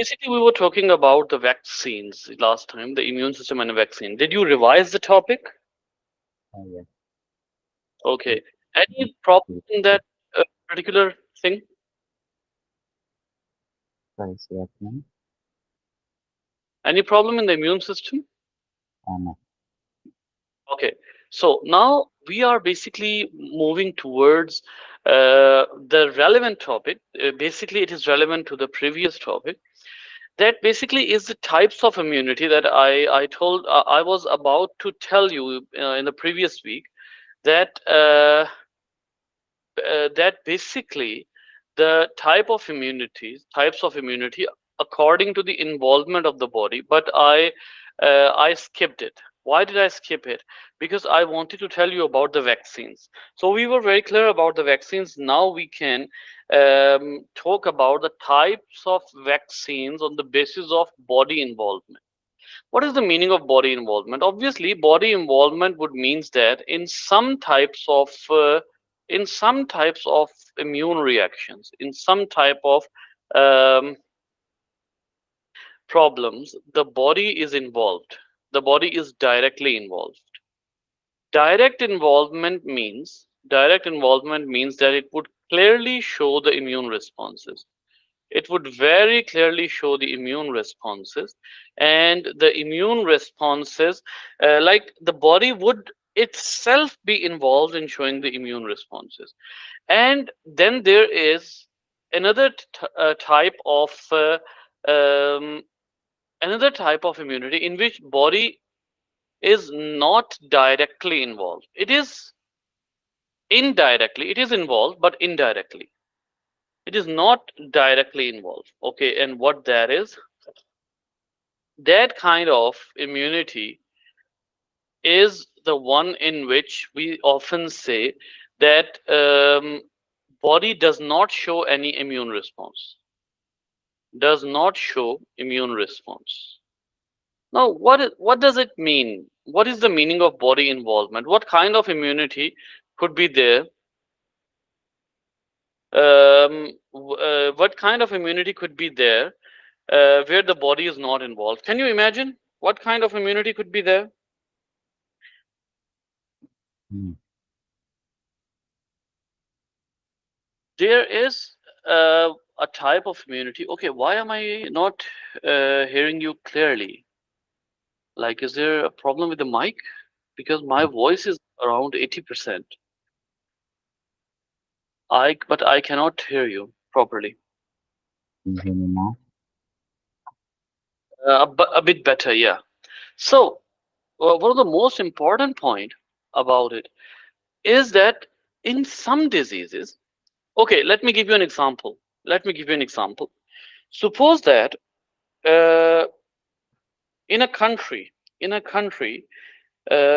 basically we were talking about the vaccines last time, the immune system and a vaccine. Did you revise the topic? Yes. Okay. Yes. Any problem Yes. in that particular thing? Sorry, say that again. Any problem in the immune system? No. Okay. So now we are basically moving towards the relevant topic. Basically, it is relevant to the previous topic. That basically is the types of immunity that I told I was about to tell you in the previous week that that basically the types of immunity according to the involvement of the body, but I skipped it. Why did I skip it? Because I wanted to tell you about the vaccines. So we were very clear about the vaccines. Now we can talk about the types of vaccines on the basis of body involvement. What is the meaning of body involvement? Obviously, body involvement would means that in some types of immune reactions, in some type of um, problems, the body is involved. The body is directly involved. Direct involvement means that it would clearly show the immune responses. It would very clearly show the immune responses, and the immune responses, like the body would itself be involved in showing the immune responses. And then there is another type of um, another type of immunity in which body is not directly involved. It is indirectly, it is involved, but indirectly. It is not directly involved. Okay, and what that is, that kind of immunity is the one in which we often say that body does not show any immune response, does not show immune response. Now what does it mean? What is the meaning of body involvement? What kind of immunity could be there? What kind of immunity could be there where the body is not involved? Can you imagine what kind of immunity could be there? Mm. There is a type of immunity. Okay, why am I not hearing you clearly? Like, is there a problem with the mic? Because my voice is around 80%. But I cannot hear you properly. Can you hear me now? A bit better, yeah. So, one of the most important point about it is that in some diseases, okay, let me give you an example. Let me give you an example. Suppose that uh, in a country, in a country,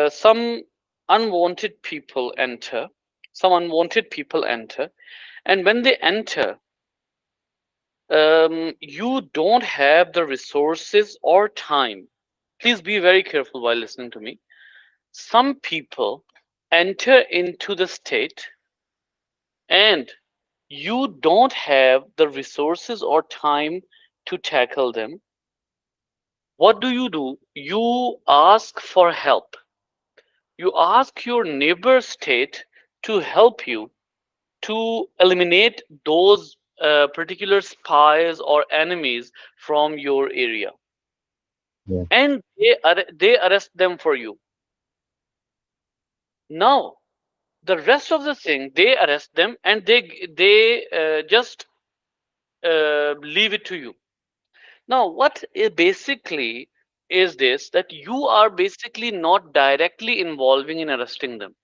some unwanted people enter. Some unwanted people enter, and when they enter, you don't have the resources or time. Please be very careful while listening to me. Some people enter into the state, and you don't have the resources or time to tackle them. What do? You ask for help. You ask your neighbor state to help you to eliminate those particular spies or enemies from your area, Yes. and they arrest them for you. Now the rest of the thing, they arrest them and they just leave it to you. Now what it basically is this, that you are basically not directly involving in arresting them.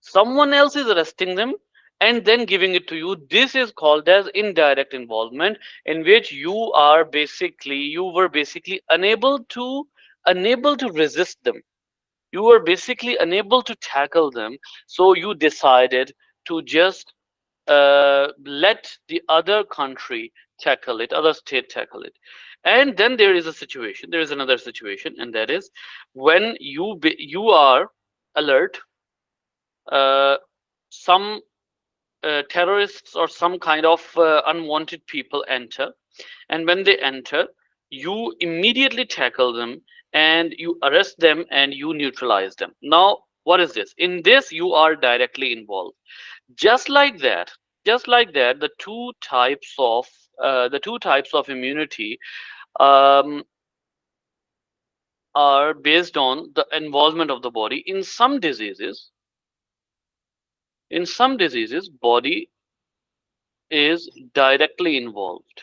Someone else is arresting them and then giving it to you. This is called as indirect involvement, in which you were basically unable to resist them. You were basically unable to tackle them, so you decided to just let the other country tackle it, other state tackle it. And then there is another situation, and that is when you are alert, uh, some terrorists or some kind of unwanted people enter, and when they enter, you immediately tackle them and you arrest them and you neutralize them. Now, what is this? In this, you are directly involved. Just like that, the two types of immunity um, are based on the involvement of the body. In some diseases, body is directly involved.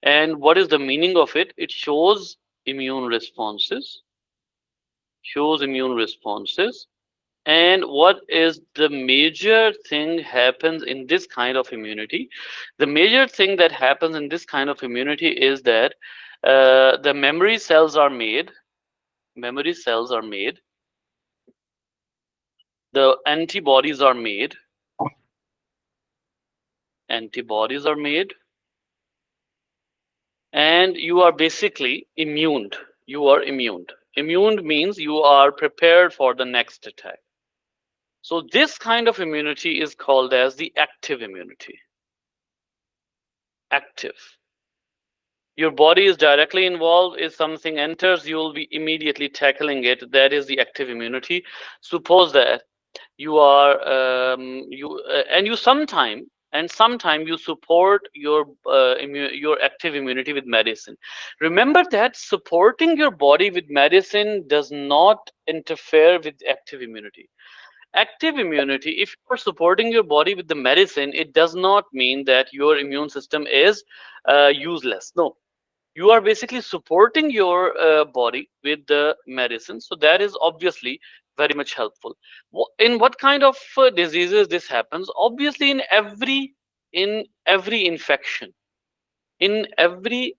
And what is the meaning of it? It shows immune responses. And what is the major thing happens in this kind of immunity? The major thing that happens in this kind of immunity is that the memory cells are made, the antibodies are made, and you are basically immuned. You are immuned. Immuned means you are prepared for the next attack. So this kind of immunity is called as the active immunity. Active. Your body is directly involved. If something enters, you will be immediately tackling it. That is the active immunity. Suppose that you are you and you sometime you support your active immunity with medicine. Remember that supporting your body with medicine does not interfere with active immunity. Active immunity, if you're supporting your body with the medicine, it does not mean that your immune system is useless. No, you are basically supporting your body with the medicine, so that is obviously very much helpful. In what kind of diseases this happens? Obviously in every infection, in every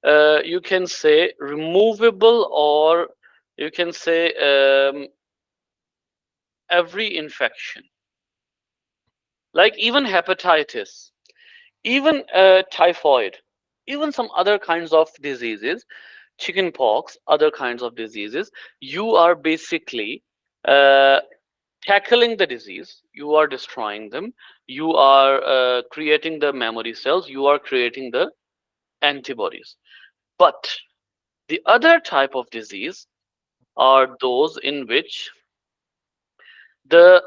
you can say removable, or you can say every infection, like even hepatitis, even typhoid, even some other kinds of diseases, chicken pox, other kinds of diseases. You are basically uh, tackling the disease, you are destroying them, you are creating the memory cells, you are creating the antibodies. But the other type of disease are those in which the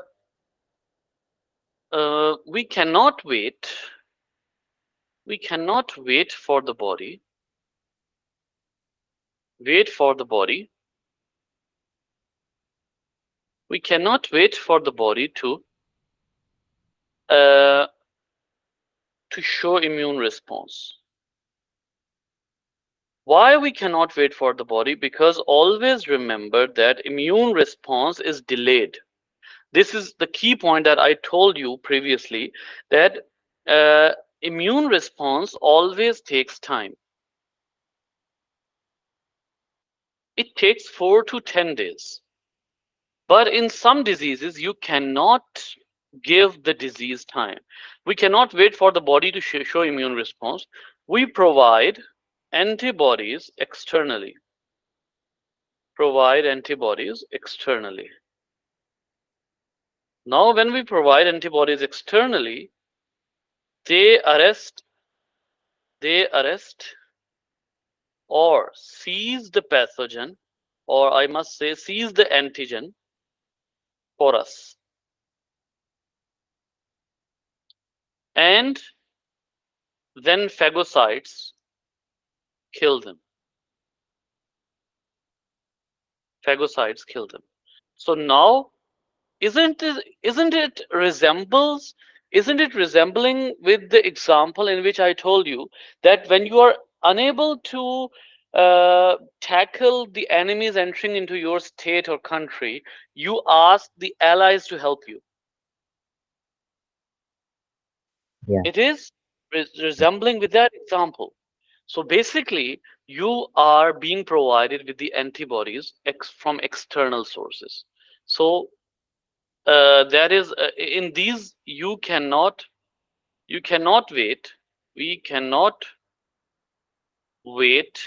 we cannot wait for the body wait for the body we cannot wait for the body uh, to show immune response. Why we cannot wait for the body? Because always remember that immune response is delayed. This is the key point that I told you previously, that uh, immune response always takes time. It takes 4 to 10 days. But in some diseases, you cannot give the disease time. We cannot wait for the body to show immune response. We antibodies externally. Provide antibodies externally. Now, when we provide antibodies externally, they arrest, they arrest or seize the pathogen, or I must say, seize the antigen for us, and then phagocytes kill them. Phagocytes kill them. So now, isn't it resembling with the example in which I told you that when you are unable to tackle the enemies entering into your state or country, you ask the allies to help you? Yeah. It is resembling with that example. So basically, you are being provided with the antibodies from external sources. So that is in these, you cannot wait. We cannot wait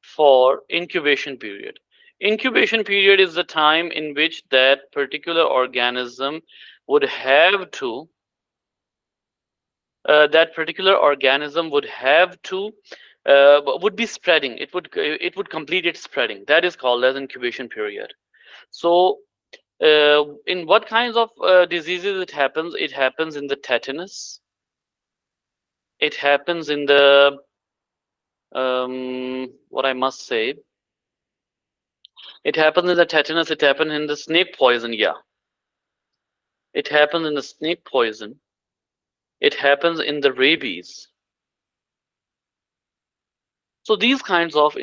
for incubation period. Incubation period is the time in which that particular organism would have to that particular organism would have to would be spreading. It would complete its spreading. That is called as incubation period. So in what kinds of diseases it happens? It happens in the tetanus. It happens in the what I must say. It happens in the tetanus. It happens in the snake poison. Yeah, it happens in the snake poison. It happens in the rabies. So in these kinds of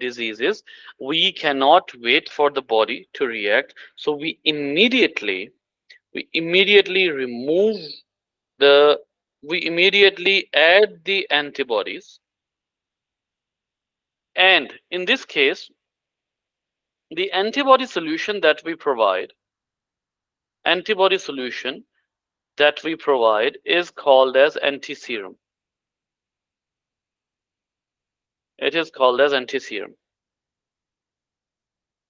diseases, we cannot wait for the body to react. So we immediately remove the we immediately add the antibodies, and in this case, the antibody solution that we provide is called as antiserum. It is called as antiserum.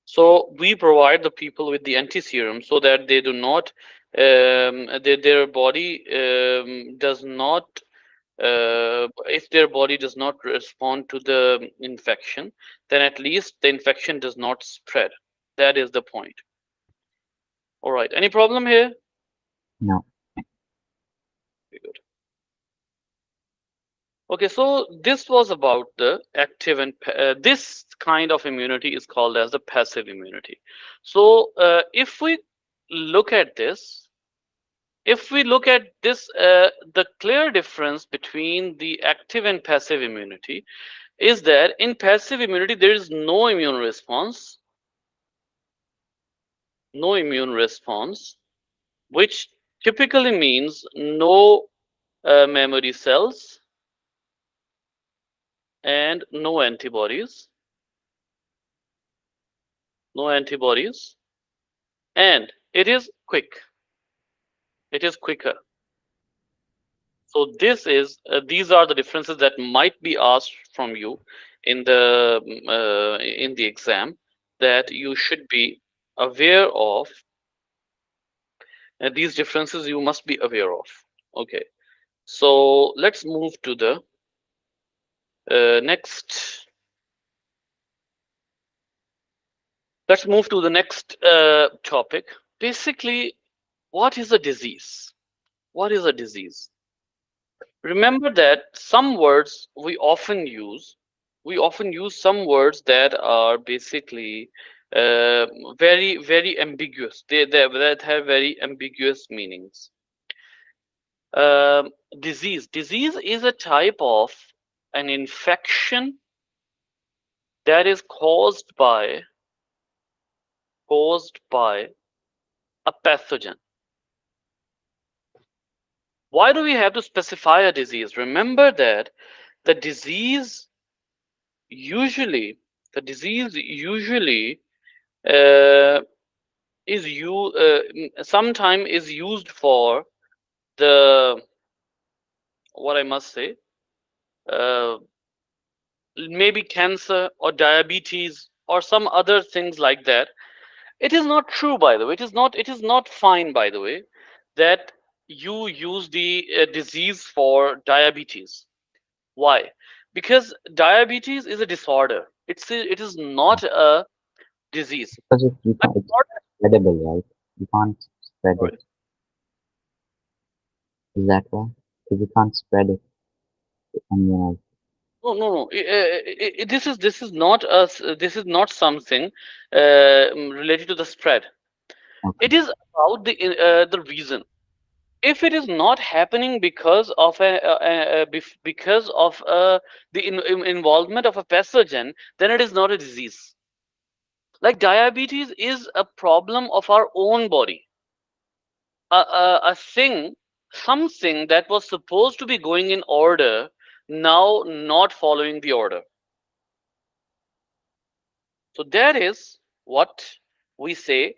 So we provide the people with the antiserum so that they do not, their body does not, if their body does not respond to the infection, then at least the infection does not spread. That is the point. All right. Any problem here? No. Very good. Okay, so this was about the active and this kind of immunity is called as the passive immunity. So if we look at this, the clear difference between the active and passive immunity is that in passive immunity there is no immune response, which typically means no memory cells and no antibodies, and it is quick. It is quicker. So these are the differences that might be asked from you in the exam, that you should be aware of. And these differences you must be aware of. Okay, so next. Let's move to the next topic. Basically, what is a disease? What is a disease? Remember that some words we often use some words that are basically very, very ambiguous. That have very ambiguous meanings. Disease is a type of an infection that is caused by a pathogen. Why do we have to specify a disease? Remember that the disease usually the disease usually uh, is you sometime is used for the, what I must say, uh, maybe cancer or diabetes or some other things like that. It is not true, by the way. It is not fine, by the way, that you use the disease for diabetes. Why? Because diabetes is a disorder. It is not a disease. Because A it's disorder. spreadable, right? You can't spread it. Sorry. Is that right? Because you can't spread it to anyone else. No, no, no. This is not something related to the spread. Okay. It is about the reason. If it is not happening because of the involvement of a pathogen, then it is not a disease. Like diabetes is a problem of our own body. A thing, something that was supposed to be going in order, now not following the order. So that is what we say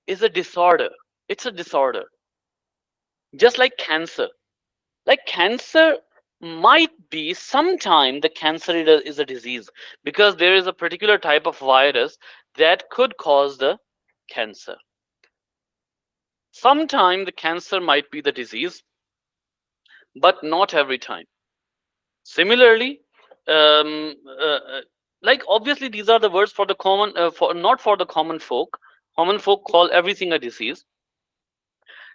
is a disorder. It's a disorder. Just like cancer. Like cancer might be sometime the cancer is a disease, because there is a particular type of virus that could cause the cancer. Sometime the cancer might be the disease, but not every time. Similarly, um, uh, uh, like obviously these are the words for the common, for not for the common folk. Common folk call everything a disease,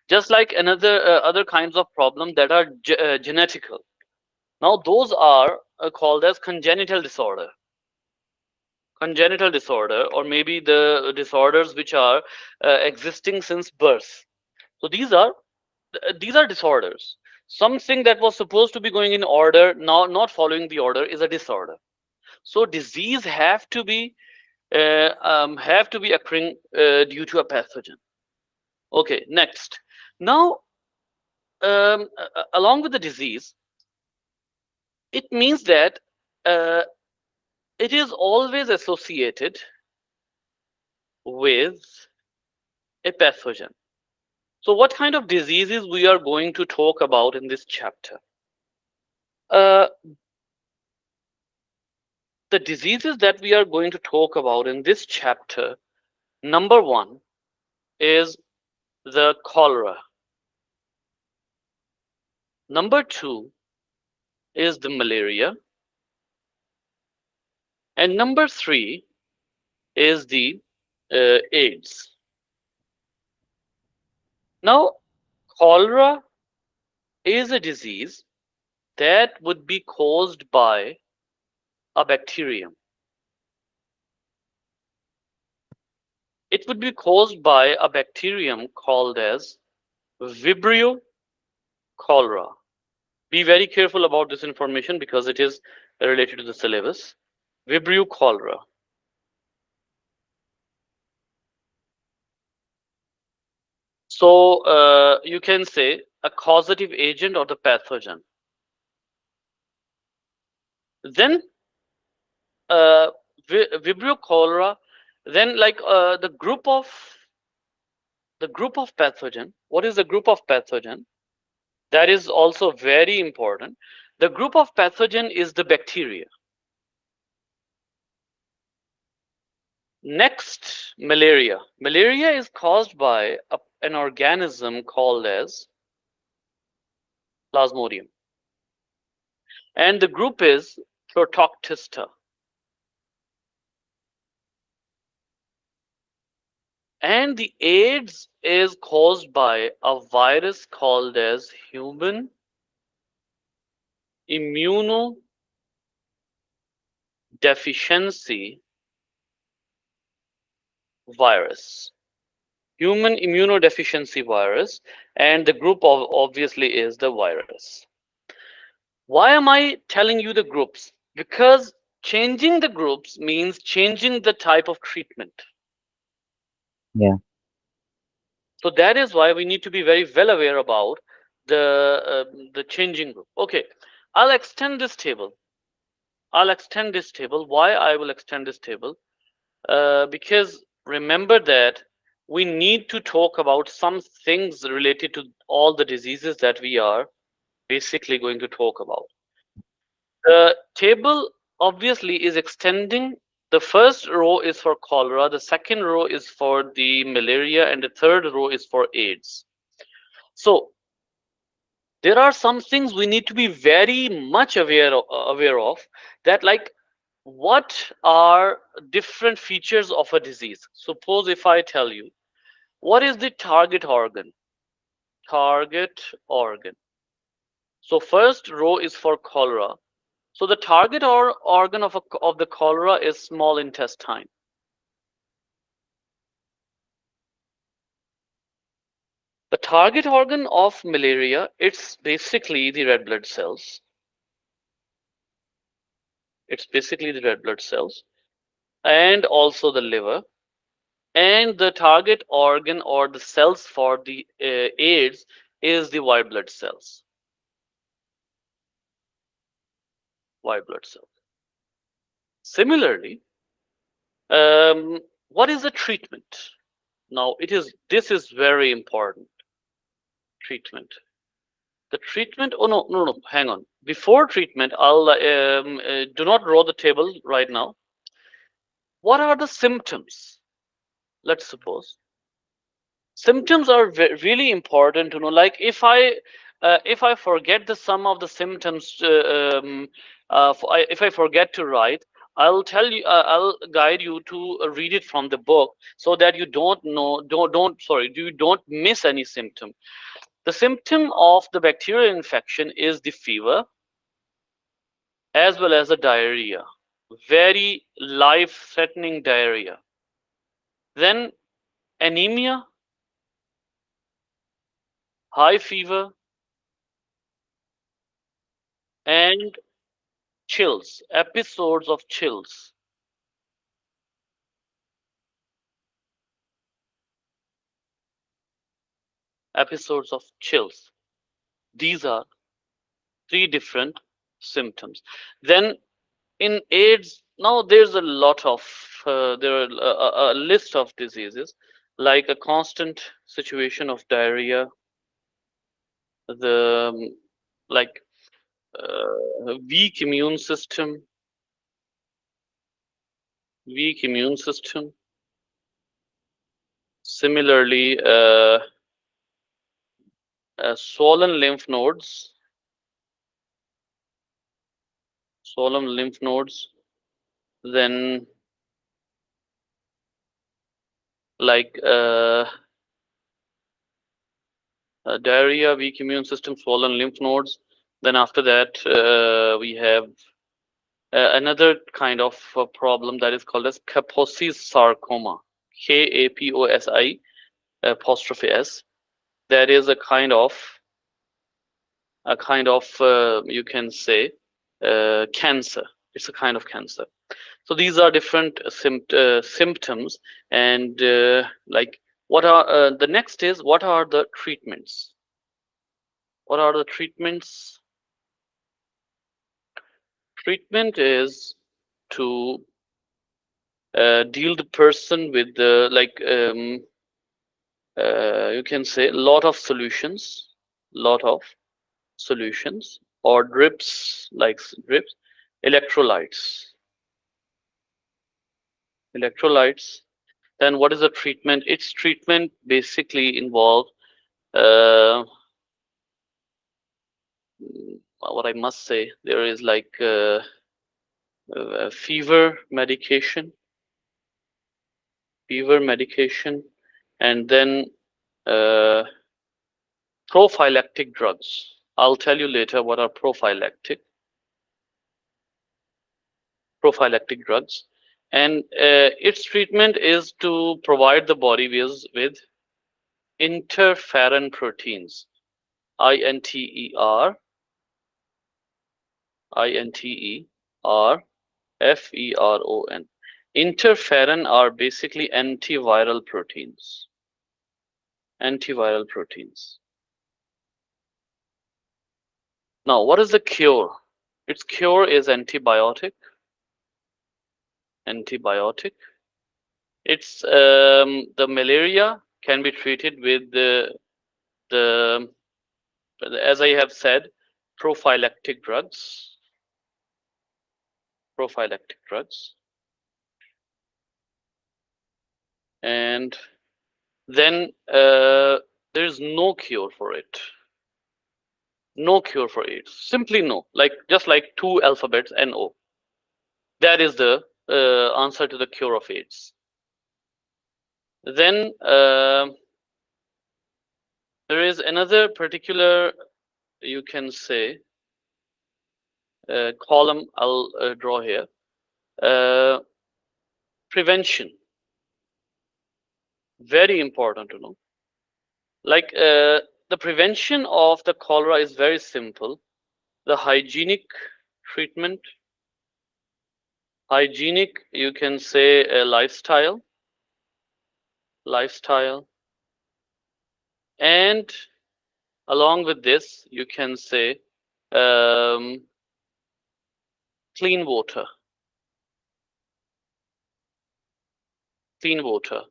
just like another other kinds of problem that are genetical. Now those are called as congenital disorder, or maybe the disorders which are existing since birth. So these are disorders. Something that was supposed to be going in order, now not following the order, is a disorder. So disease have to be occurring due to a pathogen. Okay, next. Now, along with the disease, it means that uh, it is always associated with a pathogen. So, what kind of diseases we are going to talk about in this chapter? Uh, the diseases that we are going to talk about in this chapter, number one is the cholera. Number two is the malaria. And number three is the AIDS. Now, cholera is a disease that would be caused by a bacterium. It would be caused by a bacterium called as Vibrio cholera. Be very careful about this information because it is related to the syllabus. Vibrio cholera. So you can say a causative agent or the pathogen. Then uh, Vibrio cholera. Then like the group of pathogen. What is the group of pathogen? That is also very important. The group of pathogen is the bacteria. Next, malaria. Malaria is caused by an organism called as Plasmodium. And the group is Protoctista. And the AIDS is caused by a virus called as human immunodeficiency virus. Human immunodeficiency virus, and the group of obviously is the virus. Why am I telling you the groups? Because changing the groups means changing the type of treatment. Yeah. So that is why we need to be very well aware about the changing group. Okay, I'll extend this table. I'll extend this table. Why I will extend this table? Because remember that we need to talk about some things related to all the diseases that we are basically going to talk about. The table obviously is extending. The first row is for cholera, the second row is for the malaria, and the third row is for AIDS. So there are some things we need to be very much aware of, that like what are different features of a disease. Suppose if I tell you, what is the target organ? Target organ. So first row is for cholera. So the target organ of the cholera is small intestine. The target organ of malaria, it's basically the red blood cells. It's basically the red blood cells and also the liver. And the target organ or the cells for the AIDS is the white blood cells. White blood cells. Similarly, what is the treatment? Now, this is very important. Treatment. The treatment. Oh no, no, no. Hang on. Before treatment, I'll do not draw the table right now. What are the symptoms? Let's suppose symptoms are really important to know. Like if I if I forget the sum of the symptoms, if I forget to write, I'll tell you, I'll guide you to read it from the book so that you you don't miss any symptom. The symptom of the bacterial infection is the fever as well as the diarrhea, very life-threatening diarrhea. Then anemia, high fever, and chills, episodes of chills, episodes of chills. These are three different symptoms. Then in AIDS, now there's a lot of there are a list of diseases like a constant situation of diarrhea, the like weak immune system, weak immune system. Similarly, swollen lymph nodes, swollen lymph nodes. Then like diarrhea, weak immune system, swollen lymph nodes. Then after that, we have another kind of problem that is called as Kaposi's sarcoma, Kaposi apostrophe S. That is a kind of you can say cancer. It's a kind of cancer. So these are different symptoms, and like what are the next is what are the treatments? What are the treatments? Treatment is to deal the person with the you can say lot of solutions, lot of solutions, or drips, like drips, electrolytes, electrolytes. Then what is the treatment? Its treatment basically involves uh, what I must say. There is like fever medication, fever medication, and then uh, prophylactic drugs. I'll tell you later what are prophylactic drugs. And its treatment is to provide the body with interferon proteins, INTER, INTERFERON. Interferon are basically antiviral proteins. Antiviral proteins. Now, what is the cure? Its cure is antibiotic. Antibiotic. It's the malaria can be treated with the as I have said, prophylactic drugs. Prophylactic drugs. And then there is no cure for it. No cure for AIDS. Simply no. Like just like two alphabets, NO. That is the answer to the cure of AIDS. Then there is another particular, you can say, column I'll draw here. Prevention. Very important to know. Like the prevention of the cholera is very simple. The hygienic treatment, hygienic, you can say lifestyle, lifestyle, and along with this, you can say um, clean water, clean water.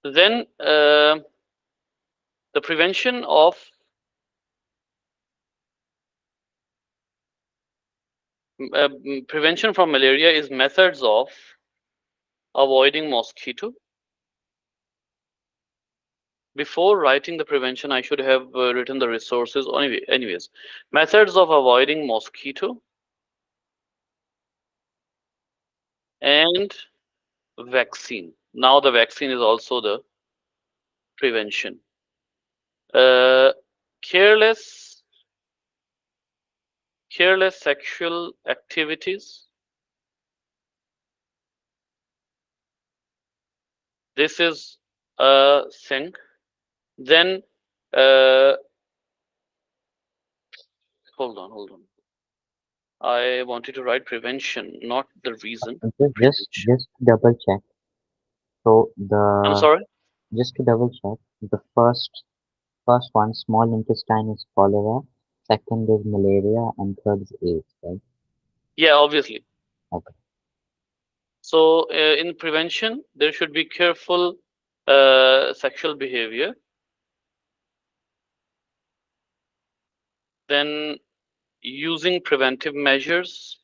Then the prevention from malaria is methods of avoiding mosquito, Before writing the prevention, I should have written the resources. Anyways, methods of avoiding mosquito and vaccine. Now the vaccine is also the prevention. Uh, careless, careless sexual activities. This is a sin. Then, uh, hold on. I wanted to write prevention, not the reason. Prevention. Just double check. So I'm the sorry. just to double check, the first one, small intestine is cholera, second is malaria, and third is AIDS, right? Yeah, obviously. Okay. So in prevention, there should be careful sexual behavior. Then using preventive measures,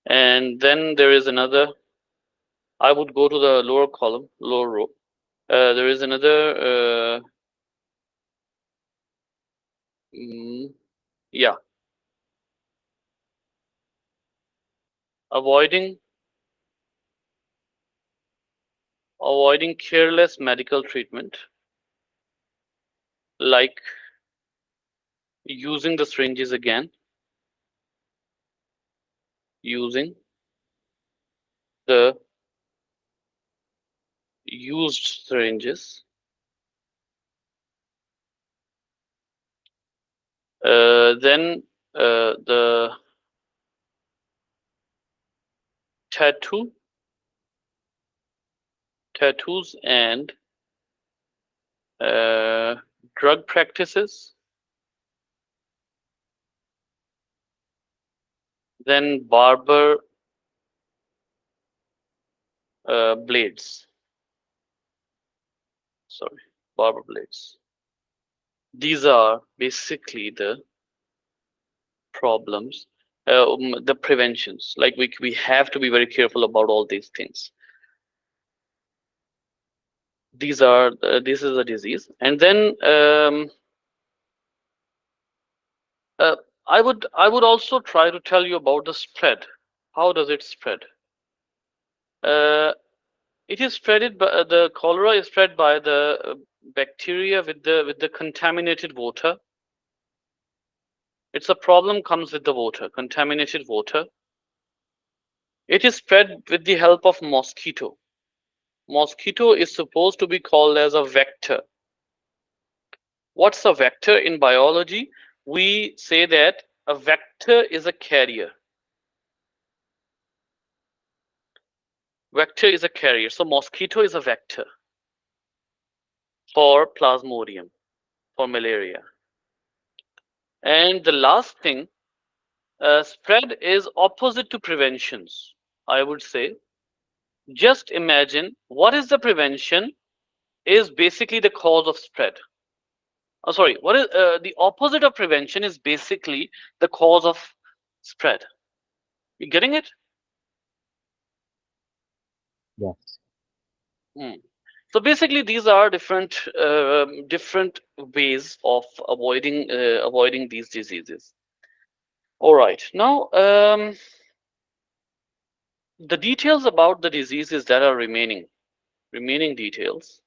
and then there is another. I would go to the lower column, lower row. There is another. Mm, yeah, avoiding avoiding careless medical treatment, like using the syringes again, using the used syringes. Then the tattoo, tattoos and uh, drug practices. Then barber blades. Sorry, barber blades. These are basically the problems, the preventions. Like we have to be very careful about all these things. These are this is a disease, and then uh, I would also try to tell you about the spread. How does it spread? Uh, it is spreaded by the cholera is spread by the bacteria with the contaminated water. It's a problem comes with the water, contaminated water. It is spread with the help of mosquito. Mosquito is supposed to be called as a vector. What's a vector in biology? We say that a vector is a carrier. Vector is a carrier. So mosquito is a vector for plasmodium, for malaria. And the last thing, spread is opposite to preventions. I would say, just imagine what is the prevention is basically the cause of spread. Oh, sorry, what is the opposite of prevention is basically the cause of spread. You getting it? Yes. Hmm. So basically, these are different ways of avoiding these diseases. All right, now the details about the diseases that are remaining details.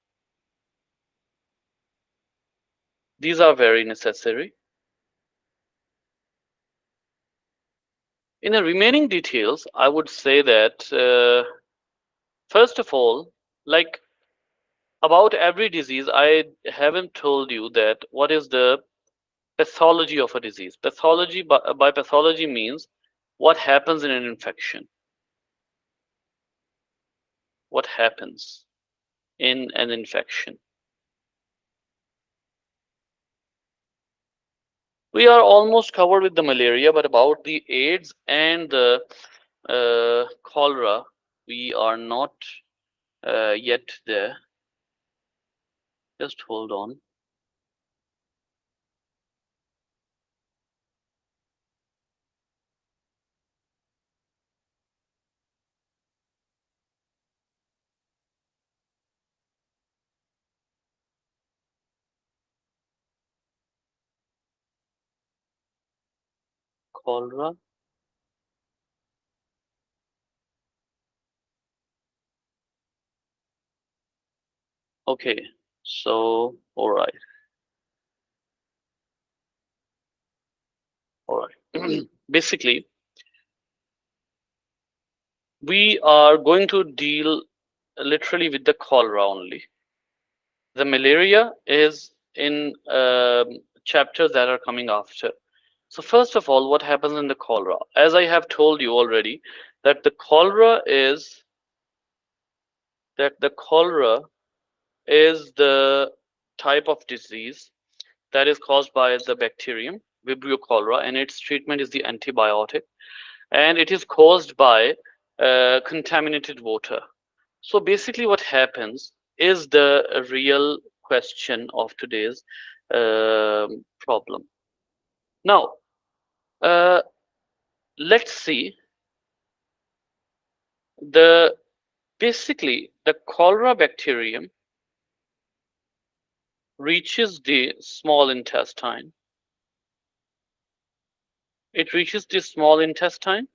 These are very necessary. In the remaining details, I would say that first of all, like about every disease, I haven't told you that what is the pathology of a disease. Pathology by pathology means what happens in an infection. What happens in an infection. We are almost covered with the malaria, but about the AIDS and the cholera, we are not yet there. Just hold on. Cholera. Okay, so all right. Basically, we are going to deal literally with the cholera only. The malaria is in chapters that are coming after. So first of all, what happens in the cholera? As I have told you already, that the cholera is the cholera is the type of disease that is caused by the bacterium Vibrio cholera, and its treatment is the antibiotic, and it is caused by contaminated water. So basically, what happens is the real question of today's problem. Now, uh, let's see the basically the cholera bacterium reaches the small intestine. It reaches the small intestine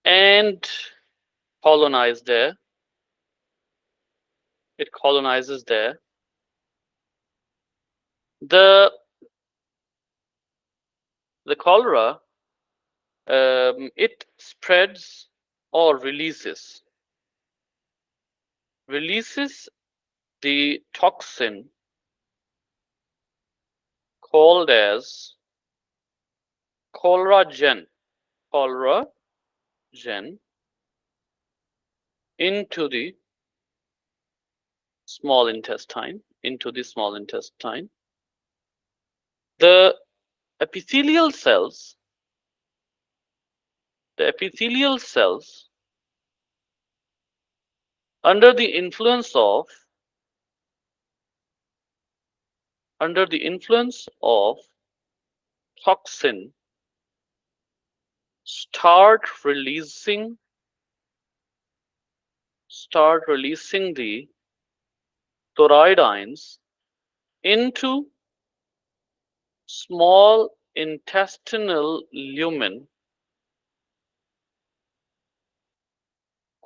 and colonize there. It colonizes there. The the cholera it spreads or releases the toxin called as collagen collagen into the small intestine. The epithelial cells, the epithelial cells, under the influence of under the influence of toxin, start releasing the toroidines into small intestinal lumen,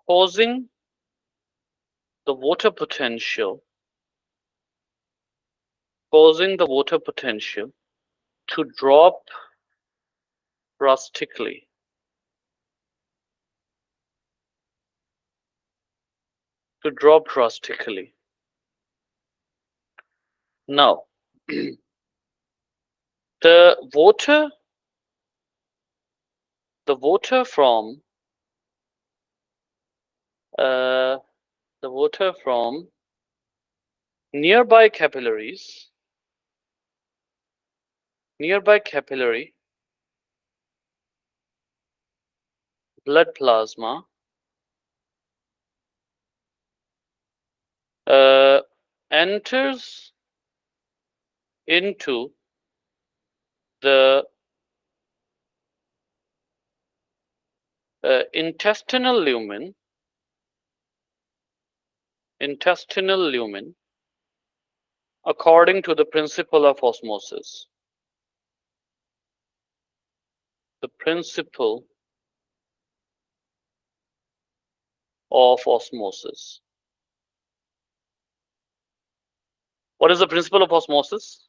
causing the water potential to drop drastically. To drop drastically. Now, the water, the water from uh, the water from nearby capillaries, nearby capillary blood plasma uh, enters into the intestinal lumen according to the principle of osmosis. The principle of osmosis. What is the principle of osmosis?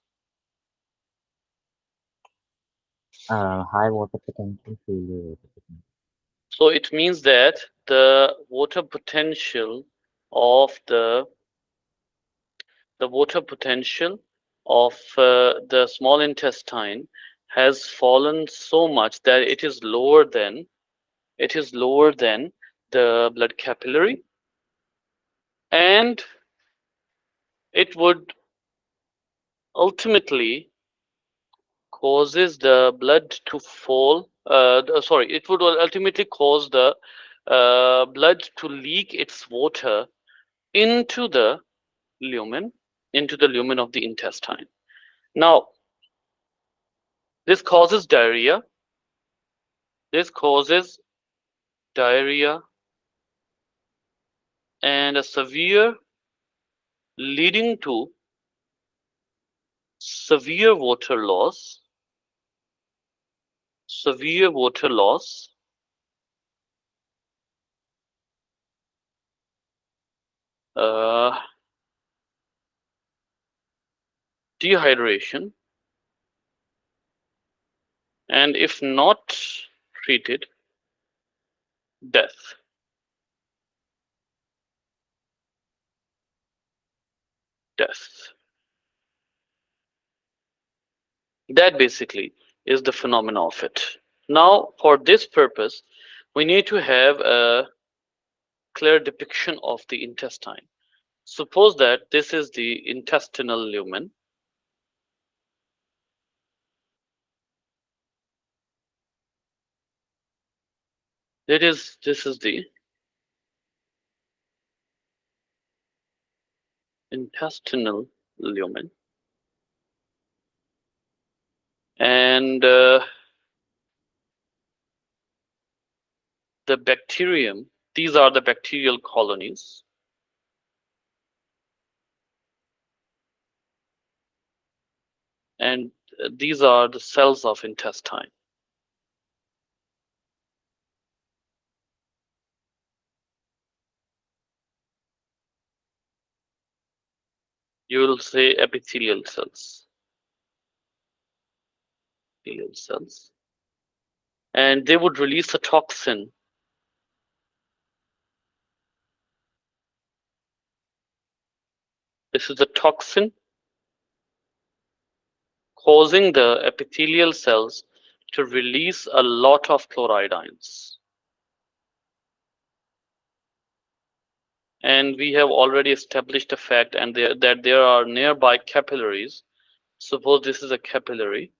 High water potential, failure water potential. So it means that the water potential of the water potential of the small intestine has fallen so much that it is lower than the blood capillary, and it would ultimately causes the blood to fall sorry, it would ultimately cause the blood to leak its water into the lumen of the intestine. Now, this causes diarrhea. This causes diarrhea and a leading to severe water loss severe water loss, uh, dehydration, and if not treated, death. Death. That basically is the phenomena of it. Now, for this purpose, we need to have a clear depiction of the intestine. Suppose that this is the intestinal lumen. This is the intestinal lumen, and the bacterium. These are the bacterial colonies, and these are the cells of intestine. You will say epithelial cells. Epithelial cells, and they would release a toxin. This is a toxin causing the epithelial cells to release a lot of chloride ions. And we have already established a fact that there are nearby capillaries. Suppose this is a capillary.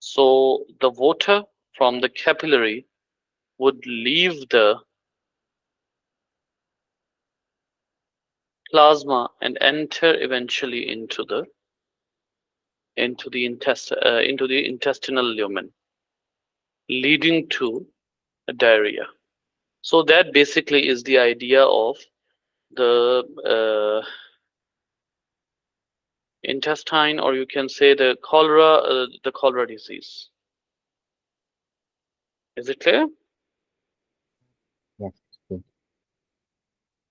So the water from the capillary would leave the plasma and enter eventually into the intestinal lumen, leading to a diarrhea. So that basically is the idea of the intestine, or you can say the cholera disease. Is it clear? Yes, it's good.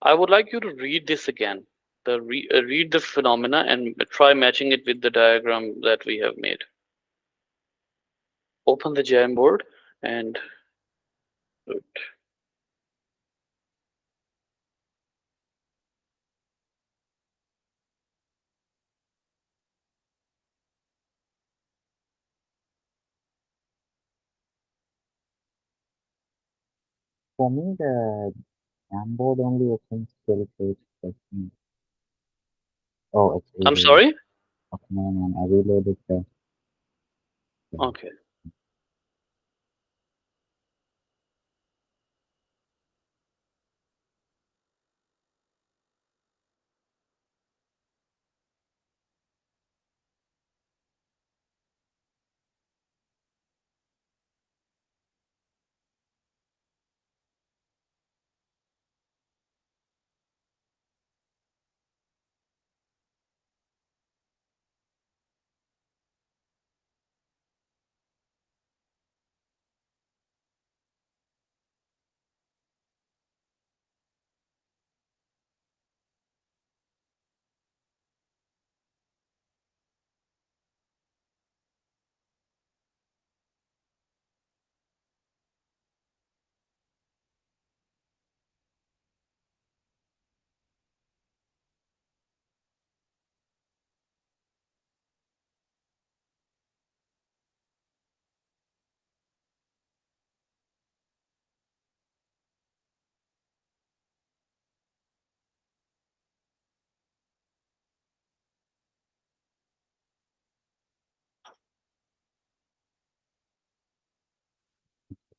I would like you to read this again. Read the phenomena and try matching it with the diagram that we have made. Open the Jamboard and do it. For me, the Jamboard only opens till page 13. Oh, it's I'm reloaded. sorry? Okay, no, no, I reloaded the Okay.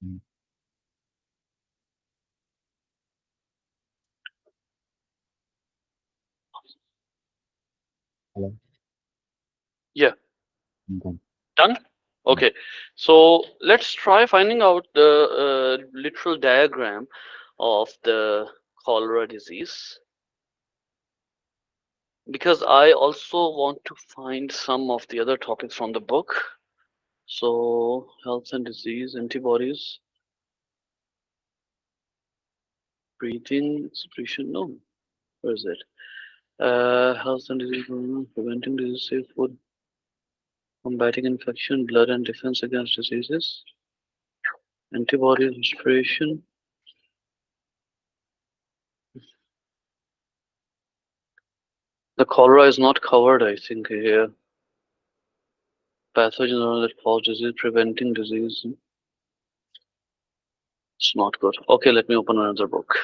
Mm, hello, Yeah. I'm done. Done? Yeah. Okay. So let's try finding out the literal diagram of the cholera disease, because I also want to find some of the other topics from the book. So health and disease, antibodies, breathing, excretion. No, where is it? Health and disease, preventing disease, safe food, combating infection, blood and defense against diseases, antibodies, respiration. The cholera is not covered, I think, here. Pathogens that cause disease, preventing disease. It's not good. Okay, let me open another book.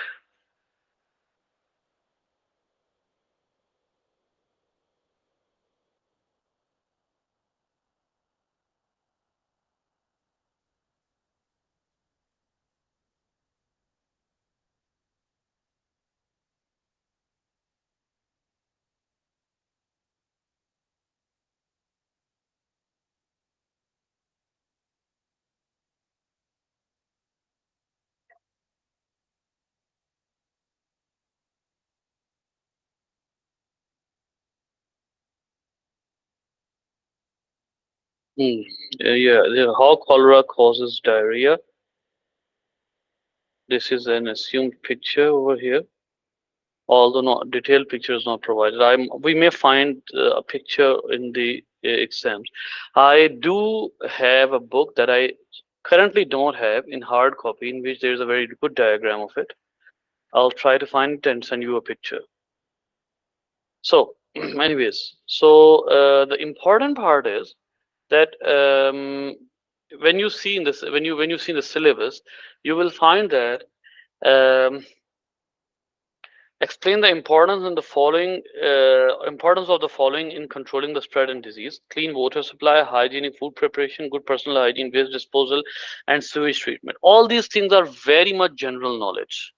Hmm. How cholera causes diarrhea. This is an assumed picture over here, although not detailed picture is not provided. We may find a picture in the exams. I do have a book that I currently don't have in hard copy, in which there is a very good diagram of it. I'll try to find it and send you a picture. So, anyways, the important part is that when you see in this, when you see the syllabus, you will find that um, explain the importance in the following importance of the following in controlling the spread and disease: clean water supply, hygienic food preparation, good personal hygiene, waste disposal, and sewage treatment. All these things are very much general knowledge,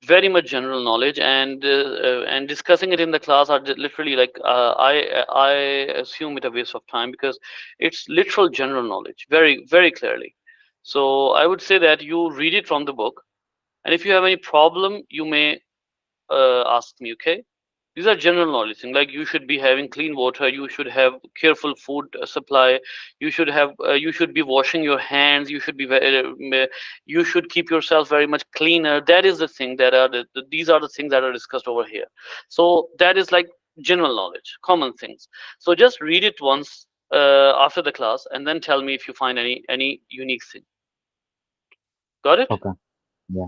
very much general knowledge, and discussing it in the class are literally like I assume it a waste of time, because it's literal general knowledge, very clearly. So I would say that you read it from the book, and if you have any problem, you may ask me. Okay, these are general knowledge things, like you should be having clean water, you should have careful food supply, you should be washing your hands, you should be you should keep yourself very much cleaner. That is the thing that are these are the things that are discussed over here. So that is like general knowledge, common things. So just read it once after the class, and then tell me if you find any unique thing. Got it? Okay. Yeah.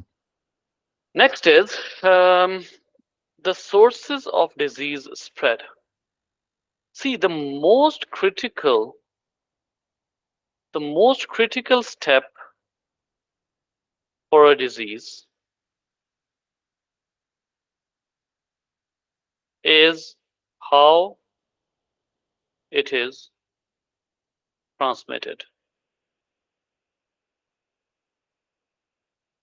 Next is the sources of disease spread. See, the most critical step for a disease is how it is transmitted.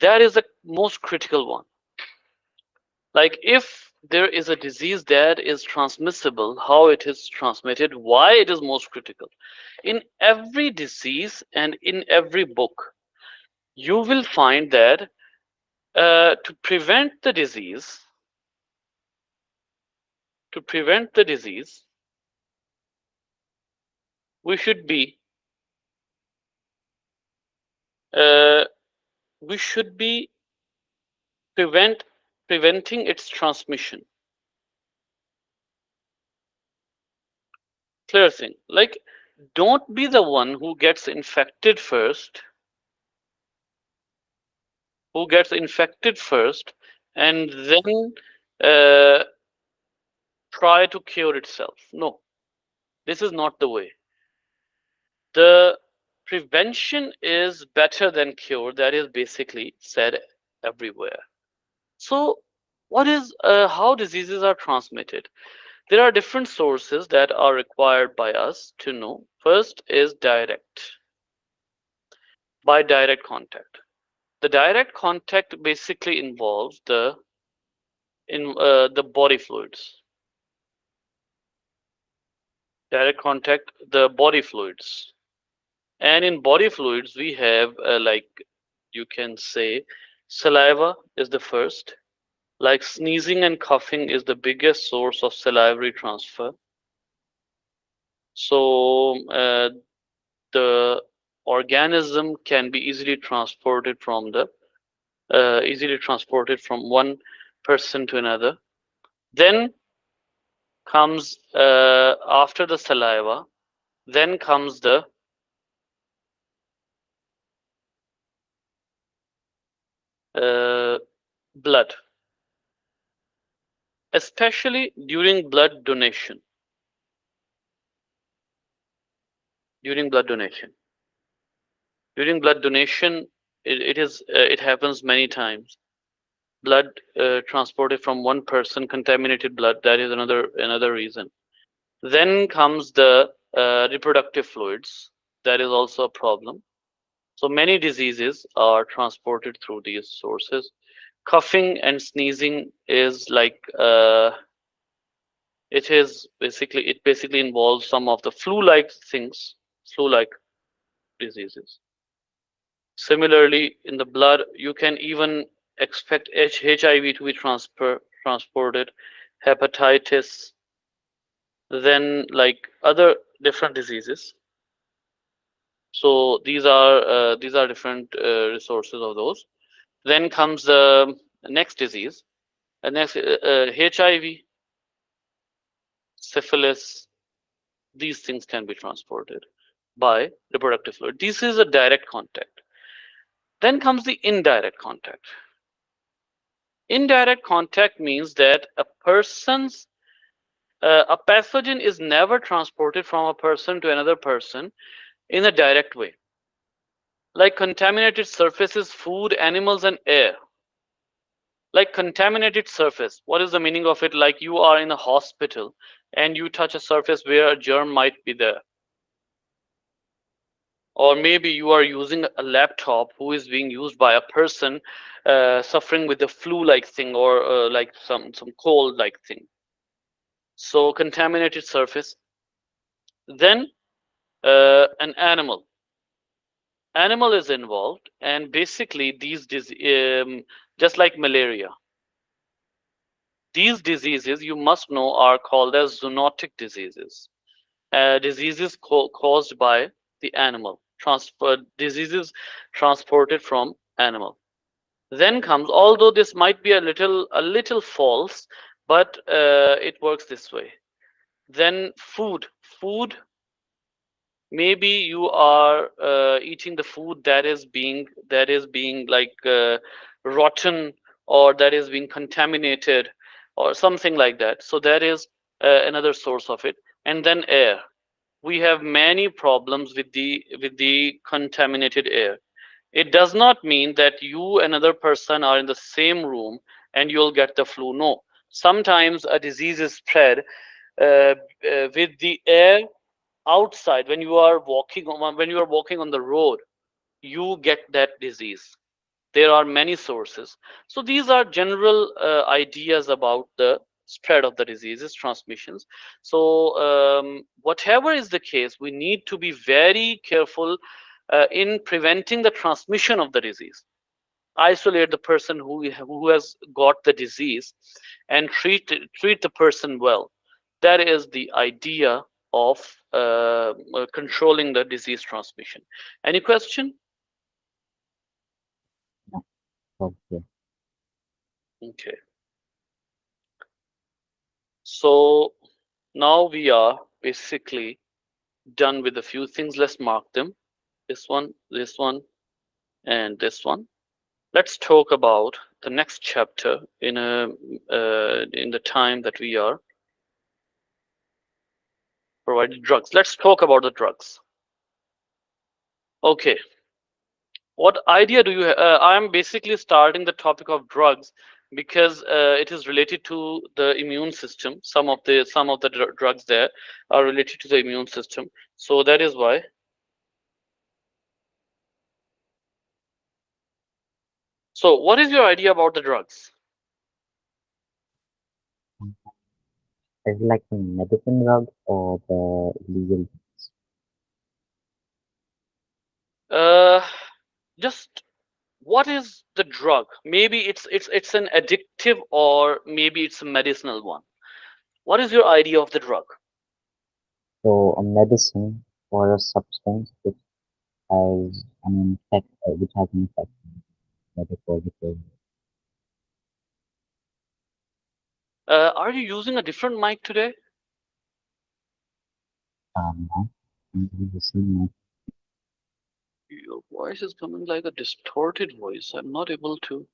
That is the most critical one. Like, if there is a disease that is transmissible, how it is transmitted, why it is most critical. In every disease and in every book, you will find that to prevent the disease, to prevent the disease, we should be uh, we should be preventing its transmission. Clear thing. Like, don't be the one who gets infected first, and then uh, try to cure itself. No, this is not the way. The prevention is better than cure. That is basically said everywhere. So, what is how diseases are transmitted? There are different sources that are required by us to know. First is by direct contact. The direct contact basically involves the body fluids. Direct contact, the body fluids. And in body fluids, we have like, you can say, saliva is the first. Like, sneezing and coughing is the biggest source of salivary transfer. So the organism can be easily transported from one person to another. Then comes after the saliva, then comes the uh, blood, especially during blood donation. During blood donation, during blood donation, it happens many times. Blood transported from one person, contaminated blood. That is another reason. Then comes the reproductive fluids. That is also a problem. So many diseases are transported through these sources. Coughing and sneezing is like it basically involves some of the flu-like things, flu-like diseases. Similarly, in the blood, you can even expect HIV to be transported, hepatitis, then like other different diseases. So these are different resources of those. Then comes the next disease, next HIV, syphilis. These things can be transported by reproductive fluid. This is a direct contact. Then comes the indirect contact. Indirect contact means that a pathogen is never transported from a person to another person in a direct way, like contaminated surfaces, food, animals, and air. Like contaminated surface, what is the meaning of it? Like you are in a hospital and you touch a surface where a germ might be there, or maybe you are using a laptop who is being used by a person suffering with a flu-like thing, or like some cold-like thing. So contaminated surface. Then an animal is involved, and basically just like malaria, these diseases you must know are called as zoonotic diseases. Diseases caused by the animal, transfer diseases transported from animal. Then comes, although this might be a little false, but it works this way. Then food. Maybe you are eating the food that is being like rotten, or that is being contaminated, or something like that. So that is another source of it. And then air. We have many problems with the contaminated air. It does not mean that you and another person are in the same room and you'll get the flu. No. Sometimes a disease is spread with the air outside. When you are walking on the road, you get that disease. There are many sources. So these are general ideas about the spread of the diseases, transmissions. So whatever is the case, we need to be very careful in preventing the transmission of the disease. Isolate the person who has got the disease, and treat the person well. That is the idea of controlling the disease transmission. Any question? Yeah. Okay. Okay. So now we are basically done with a few things. Let's mark them. This one, and this one. Let's talk about the next chapter in the time that we are provided. Drugs. Let's talk about the drugs. Okay. What idea do you have? I'm basically starting the topic of drugs because it is related to the immune system. Some of the drugs there are related to the immune system. So that is why. So what is your idea about the drugs? Is it like the medicine drug or the legal? Uh, just what is the drug? Maybe it's an addictive, or maybe it's a medicinal one. What is your idea of the drug? So a medicine or a substance which has an effect, which has an effect, whether positive. Are you using a different mic today? No, I'm doing the same. Your voice is coming like a distorted voice. I'm not able to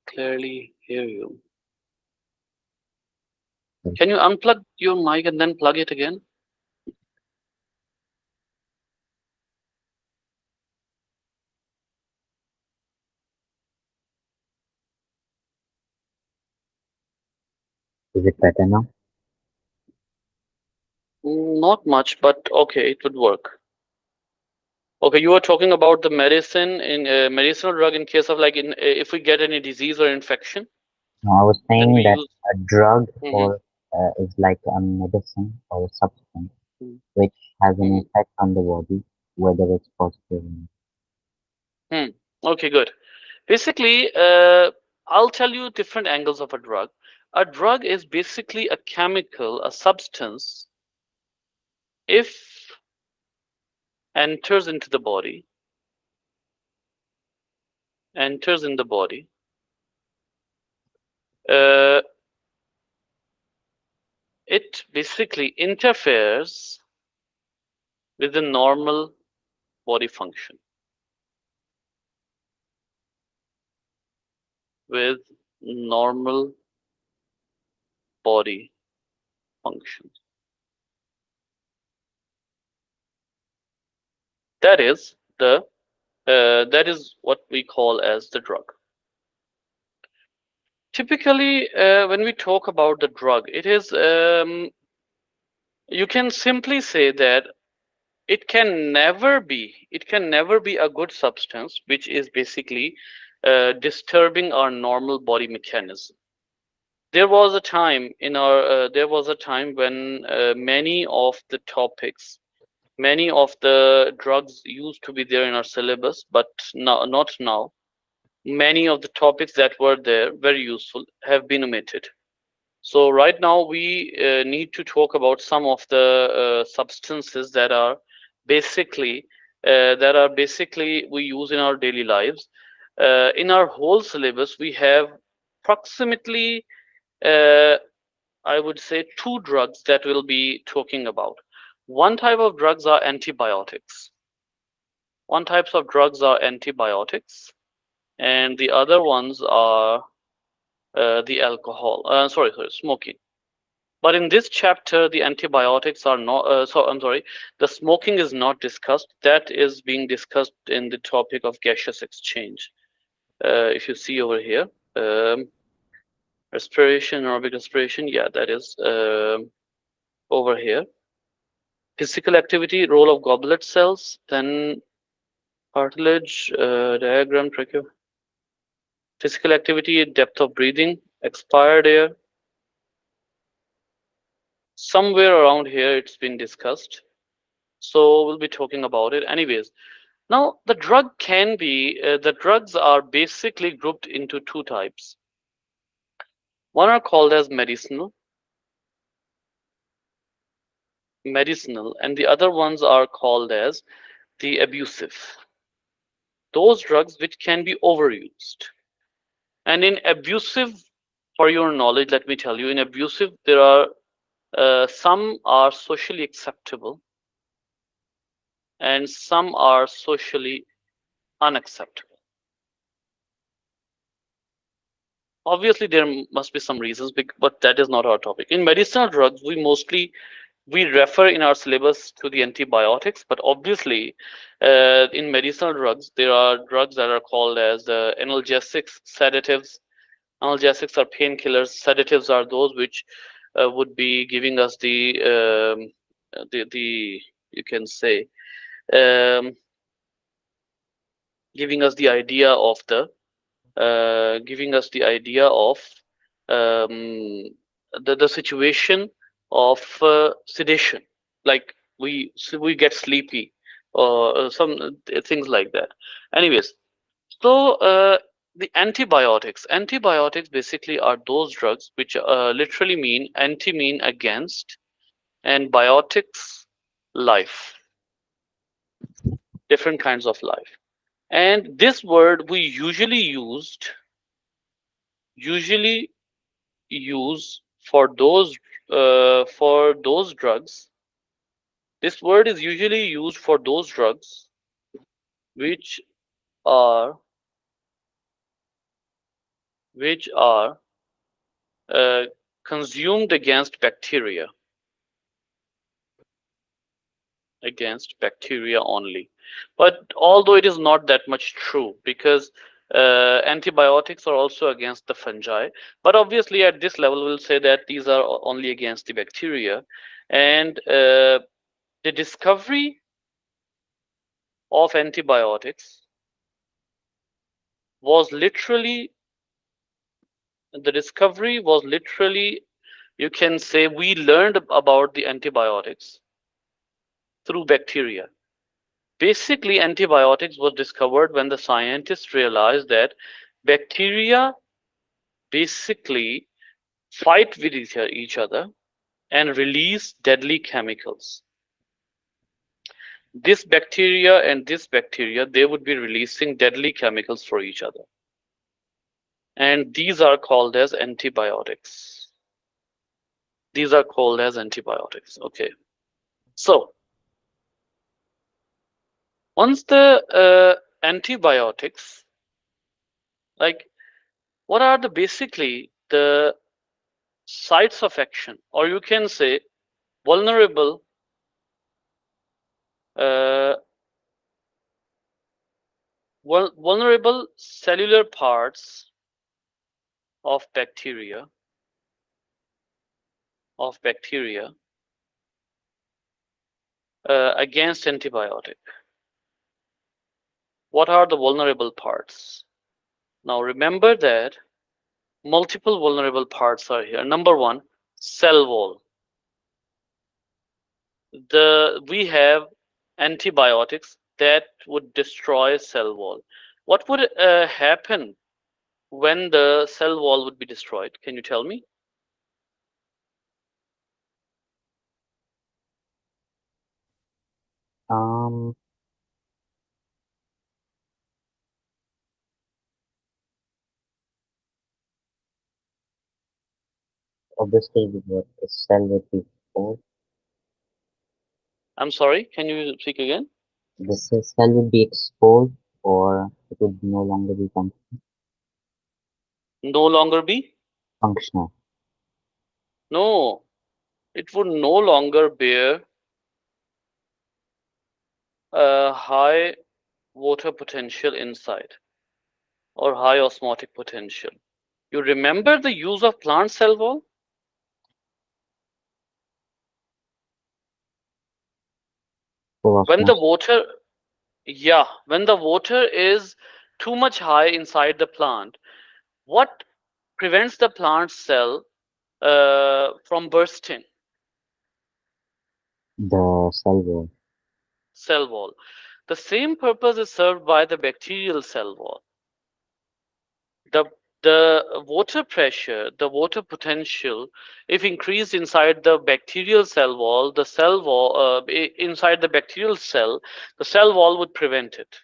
clearly hear you. Like, Can you unplug your mic and then plug it again? is it better now? Not much, but okay, it would work. Okay, you were talking about the medicine in medicinal drug in case of like in if we get any disease or infection, No, I was then we saying that use. a drug Hmm. or is like a medicine or a substance Hmm. which has an Hmm. effect on the body, whether it's positive or negative. Hmm. Okay, good. Basically, I'll tell you different angles of a drug. A drug is basically a chemical, a substance, if enters into the body, enters in the body, uh, it basically interferes with the normal body function, with normal body function. That is the that is what we call as the drug. Typically, when we talk about the drug, it is you can simply say that it can never be a good substance which is basically disturbing our normal body mechanism. There was a time when many of the topics, many of the drugs used to be there in our syllabus, but now, not now. Many of the topics that were there, very useful, have been omitted. So right now we need to talk about some of the substances that are basically we use in our daily lives. In our whole syllabus, we have approximately, uh, I would say, two drugs that we'll be talking about. One type of drugs are antibiotics. One types of drugs are antibiotics, and the other ones are the alcohol. Sorry, smoking. But in this chapter, the antibiotics are not. I'm sorry, the smoking is not discussed. That is being discussed in the topic of gaseous exchange. If you see over here, um, respiration, aerobic respiration. Yeah, that is over here. Physical activity, role of goblet cells, then cartilage, diagram, trachea. Physical activity, depth of breathing, expired air. Somewhere around here, it's been discussed. So we'll be talking about it. Anyways, now, the drugs are basically grouped into two types. One are called as medicinal, and the other ones are called as the abusive. Those drugs which can be overused. And in abusive, for your knowledge, let me tell you, in abusive, there are some are socially acceptable and some are socially unacceptable. Obviously, there must be some reasons, but that is not our topic. In medicinal drugs, we refer in our syllabus to the antibiotics, but obviously in medicinal drugs there are drugs that are called as analgesics, sedatives. Analgesics are painkillers, sedatives are those which would be giving us the you can say um, giving us the idea of the giving us the idea of um, the situation of sedation, like we get sleepy or some things like that. Anyways, so the antibiotics basically are those drugs which literally mean anti mean against and biotics life. different kinds of life. And this word we usually use for those drugs. This word is usually used for those drugs which are which are uh, consumed against bacteria only. But although it is not that much true, because antibiotics are also against the fungi, but obviously at this level we'll say that these are only against the bacteria. And the discovery of antibiotics was literally the discovery was literally, you can say, we learned about the antibiotics through bacteria. Basically, antibiotics was discovered when the scientists realized that bacteria basically fight with each other and release deadly chemicals. This bacteria, they would be releasing deadly chemicals for each other. And these are called as antibiotics. These are called as antibiotics. Okay. So once the antibiotics, like, what are the basically the sites of action, or you can say vulnerable uh, vulnerable cellular parts of bacteria against antibiotic. What are the vulnerable parts? Now remember that multiple vulnerable parts are here. Number one, cell wall. We have antibiotics that would destroy cell wall. What would happen when the cell wall would be destroyed? Can you tell me? Um, Obviously, the cell would be exposed. I'm sorry, can you speak again? Cell would be exposed, or it would no longer be No longer be? functional. No, it would no longer bear a high water potential inside or high osmotic potential. You remember the use of plant cell wall? Full When the osmosis. water, yeah, when the water is too much high inside the plant, what prevents the plant cell from bursting? The cell wall. Cell wall. The same purpose is served by the bacterial cell wall. The water pressure, the water potential, if increased inside the bacterial cell wall, inside the bacterial cell, the cell wall would prevent it.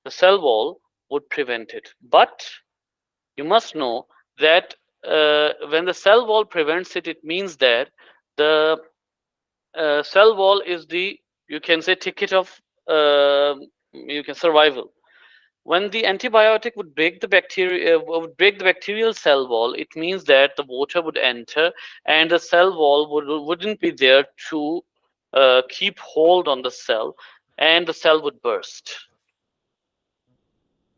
The cell wall would prevent it. But you must know that when the cell wall prevents it, it means that the cell wall is the, you can say, ticket of you can survival. When the antibiotic would break the bacterial cell wall, it means that the water would enter and the cell wall wouldn't be there to keep hold on the cell, and the cell would burst.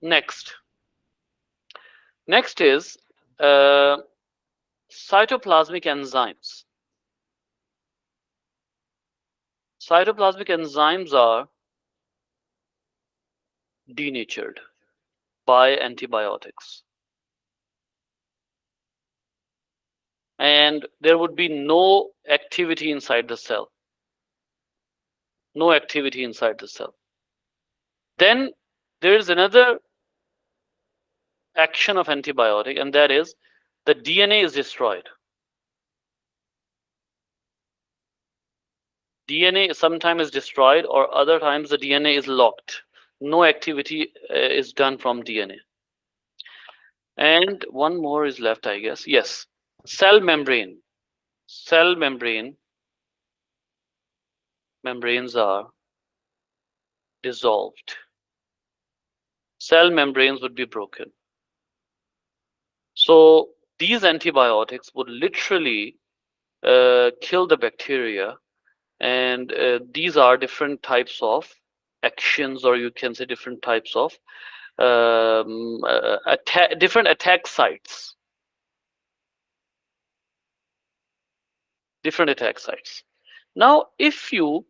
Next, next is uh, cytoplasmic enzymes. Cytoplasmic enzymes are denatured by antibiotics, and there would be no activity inside the cell. No activity inside the cell. Then there is another action of antibiotic, and that is the DNA is destroyed. DNA sometimes is destroyed, or other times the DNA is locked. No activity is done from DNA. And one more is left, I guess. Yes, cell membrane. Cell membranes are dissolved. Cell membranes would be broken. So these antibiotics would literally kill the bacteria, and these are different types of actions, or you can say different types of different attack sites. Different attack sites. Now, if you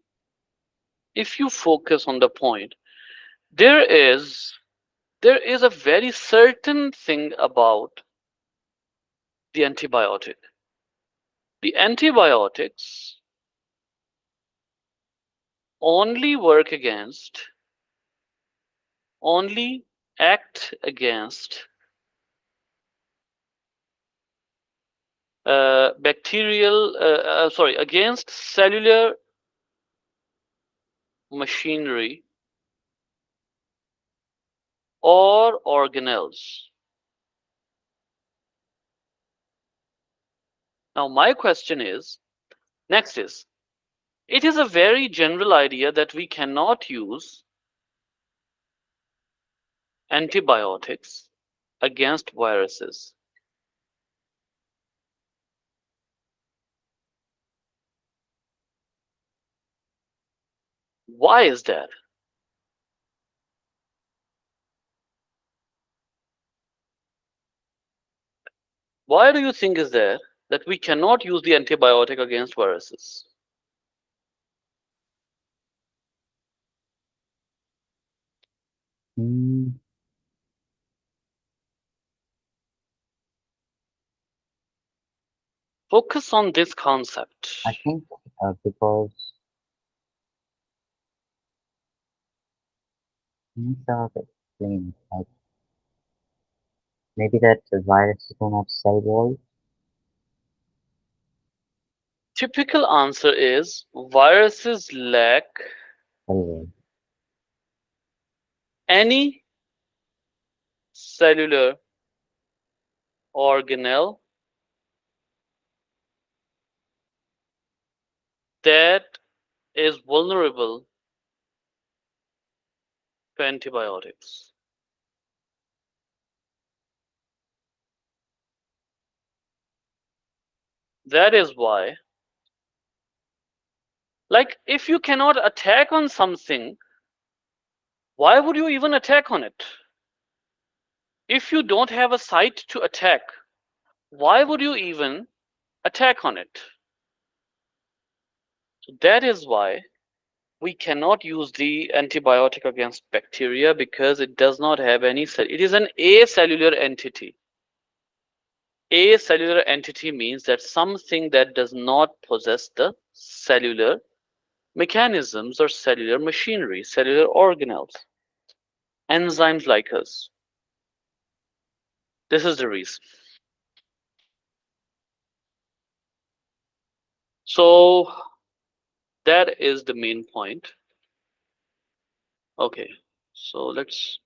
focus on the point, there is there is a very certain thing about the antibiotic. The antibiotics only work against, only act against against cellular machinery or organelles. Now, my question is, next is, it is a very general idea that we cannot use antibiotics against viruses. Why is that? Why do you think is that we cannot use the antibiotic against viruses? Mm, Focus on this concept. I think because things are explained, like maybe that the viruses don't have cell walls. Typical answer is viruses lack Cell walls. any cellular organelle that is vulnerable to antibiotics. That is why, like, if you cannot attack on something, why would you even attack on it? If you don't have a site to attack, why would you even attack on it? So that is why we cannot use the antibiotic against bacteria, because it does not have any cell. It is an acellular entity. Acellular entity means that something that does not possess the cellular mechanisms or cellular machinery, cellular organelles, enzymes like us. This is the reason. So that is the main point. Okay, so let's